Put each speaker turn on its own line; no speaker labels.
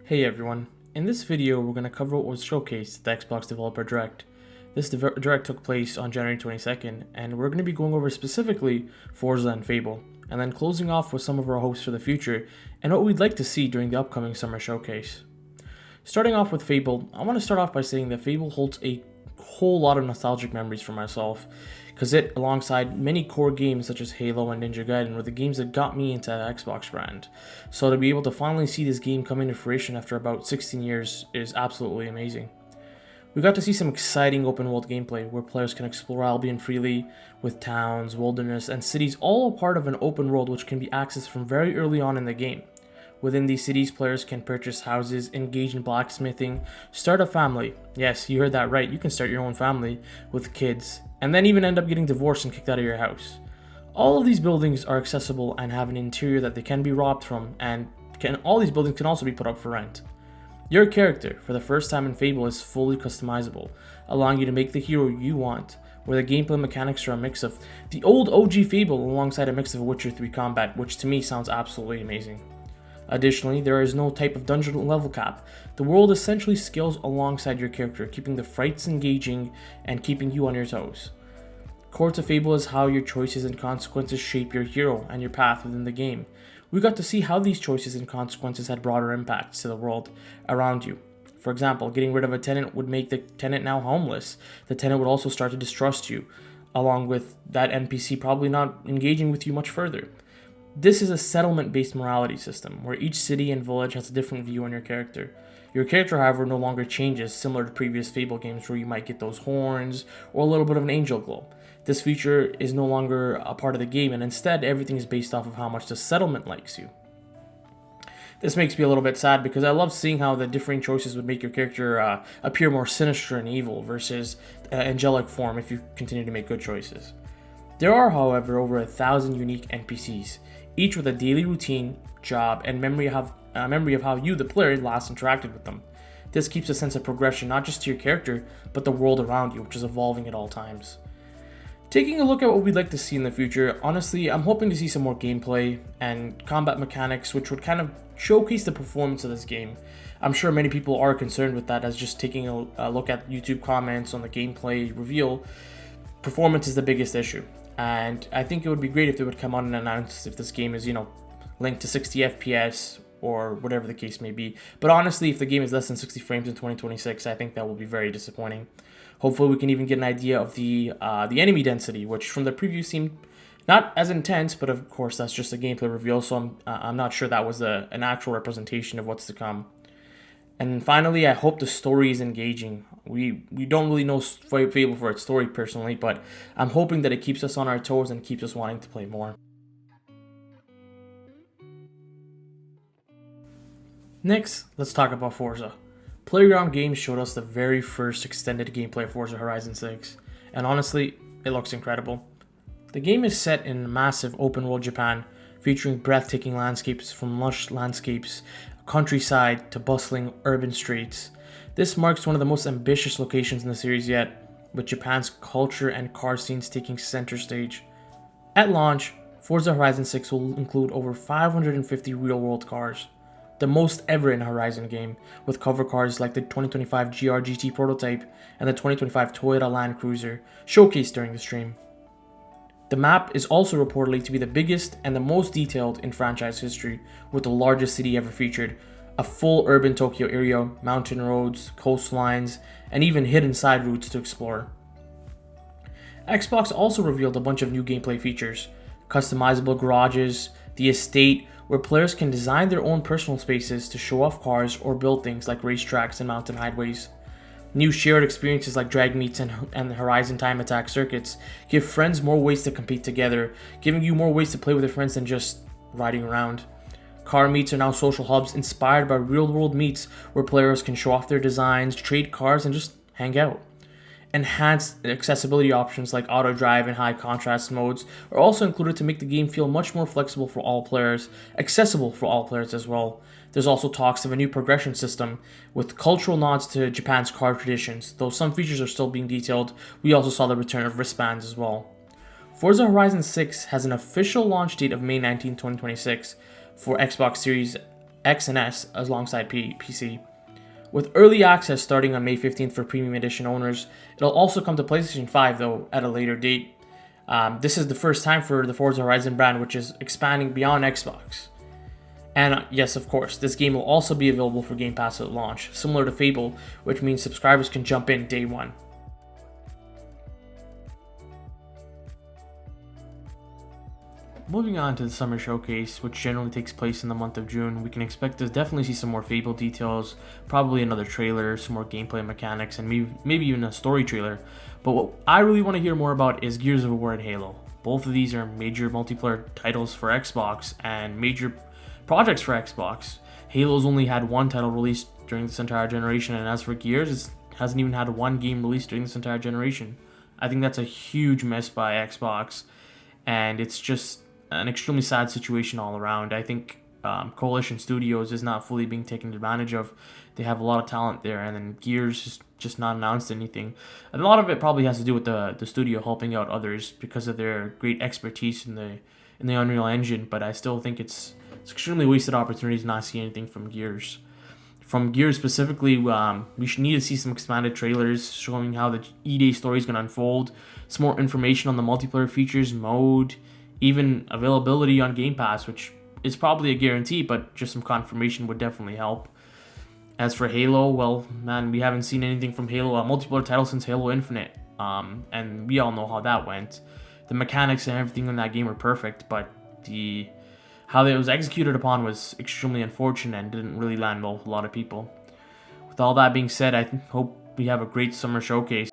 Hey everyone, in this video we're going to cover what was showcased at the Xbox Developer Direct. This Direct took place on January 22nd, and we're going to be going over specifically Forza and Fable, and then closing off with some of our hopes for the future and what we'd like to see during the upcoming summer showcase. Starting off with Fable, I want to start off by saying that Fable holds a whole lot of nostalgic memories for myself, because it, alongside many core games such as Halo and Ninja Gaiden, were the games that got me into the Xbox brand. So to be able to finally see this game come into fruition after about 16 years is absolutely amazing. We got to see some exciting open world gameplay where players can explore Albion freely, with towns, wilderness, and cities all a part of an open world which can be accessed from very early on in the game. Within these cities, players can purchase houses, engage in blacksmithing, start a family. Yes, you heard that right, you can start your own family with kids, and then even end up getting divorced and kicked out of your house. All of these buildings are accessible and have an interior that they can be robbed from, and all these buildings can also be put up for rent. Your character, for the first time in Fable, is fully customizable, allowing you to make the hero you want, where the gameplay mechanics are a mix of the old OG Fable alongside a mix of Witcher 3 combat, which to me sounds absolutely amazing. Additionally, there is no type of dungeon level cap. The world essentially scales alongside your character, keeping the fights engaging and keeping you on your toes. Core to Fable is how your choices and consequences shape your hero and your path within the game. We got to see how these choices and consequences had broader impacts to the world around you. For example, getting rid of a tenant would make the tenant now homeless. The tenant would also start to distrust you, along with that NPC probably not engaging with you much further. This is a settlement-based morality system, where each city and village has a different view on your character. Your character, however, no longer changes, similar to previous Fable games where you might get those horns or a little bit of an angel glow. This feature is no longer a part of the game, and instead everything is based off of how much the settlement likes you. This makes me a little bit sad because I love seeing how the differing choices would make your character appear more sinister and evil versus angelic form if you continue to make good choices. There are, however, over 1,000 unique NPCs, each with a daily routine, job, and memory of how you, the player, last interacted with them. This keeps a sense of progression not just to your character, but the world around you, which is evolving at all times. Taking a look at what we'd like to see in the future, honestly, I'm hoping to see some more gameplay and combat mechanics, which would kind of showcase the performance of this game. I'm sure many people are concerned with that, as just taking a look at YouTube comments on the gameplay reveal, performance is the biggest issue. And I think it would be great if they would come out and announce if this game is, linked to 60 FPS or whatever the case may be. But honestly, if the game is less than 60 frames in 2026, I think that will be very disappointing. Hopefully we can even get an idea of the enemy density, which from the preview seemed not as intense, but of course that's just a gameplay reveal, so I'm not sure that was an actual representation of what's to come. And finally, I hope the story is engaging. We don't really know Fable for its story personally, but I'm hoping that it keeps us on our toes and keeps us wanting to play more. Next, let's talk about Forza. Playground Games showed us the very first extended gameplay of Forza Horizon 6, and honestly, it looks incredible. The game is set in massive open-world Japan, featuring breathtaking landscapes from lush landscapes, countryside to bustling urban streets. This marks one of the most ambitious locations in the series yet, with Japan's culture and car scenes taking center stage. At launch, Forza Horizon 6 will include over 550 real-world cars, the most ever in a Horizon game, with cover cars like the 2025 GR GT prototype and the 2025 Toyota Land Cruiser showcased during the stream. The map is also reportedly to be the biggest and the most detailed in franchise history, with the largest city ever featured, a full urban Tokyo area, mountain roads, coastlines, and even hidden side routes to explore. Xbox also revealed a bunch of new gameplay features: customizable garages, the estate, where players can design their own personal spaces to show off cars or build things like racetracks and mountain highways. New shared experiences like drag meets and Horizon Time Attack circuits give friends more ways to compete together, giving you more ways to play with your friends than just riding around. Car meets are now social hubs inspired by real-world meets where players can show off their designs, trade cars, and just hang out. Enhanced accessibility options like auto drive and high contrast modes are also included to make the game feel much more flexible for all players, accessible for all players as well. There's also talks of a new progression system with cultural nods to Japan's car traditions. Though some features are still being detailed, we also saw the return of wristbands as well. Forza Horizon 6 has an official launch date of May 19, 2026 for Xbox Series X and S alongside PC. With early access starting on May 15th for Premium Edition owners, it'll also come to PlayStation 5 though at a later date. This is the first time for the Forza Horizon brand, which is expanding beyond Xbox. And yes, of course, this game will also be available for Game Pass at launch, similar to Fable, which means subscribers can jump in day one. Moving on to the summer showcase, which generally takes place in the month of June, we can expect to definitely see some more Fable details, probably another trailer, some more gameplay mechanics, and maybe even a story trailer. But what I really want to hear more about is Gears of War and Halo. Both of these are major multiplayer titles for Xbox and major projects for Xbox. Halo's only had one title released during this entire generation, and as for Gears, it hasn't even had one game released during this entire generation. I think that's a huge miss by Xbox, and it's just an extremely sad situation all around. I think Coalition Studios is not fully being taken advantage of. They have a lot of talent there, and then Gears is just not announced anything. And a lot of it probably has to do with the studio helping out others because of their great expertise in the Unreal Engine. But I still think it's extremely wasted opportunity to not see anything from Gears. From Gears specifically, we should need to see some expanded trailers showing how the E-Day story is going to unfold, some more information on the multiplayer features, mode, even availability on Game Pass, which is probably a guarantee, but just some confirmation would definitely help. As for Halo, well, man, we haven't seen anything from Halo, a multiplayer title since Halo Infinite, and we all know how that went. The mechanics and everything in that game were perfect, but how it was executed upon was extremely unfortunate and didn't really land well with a lot of people. With all that being said, I hope we have a great summer showcase.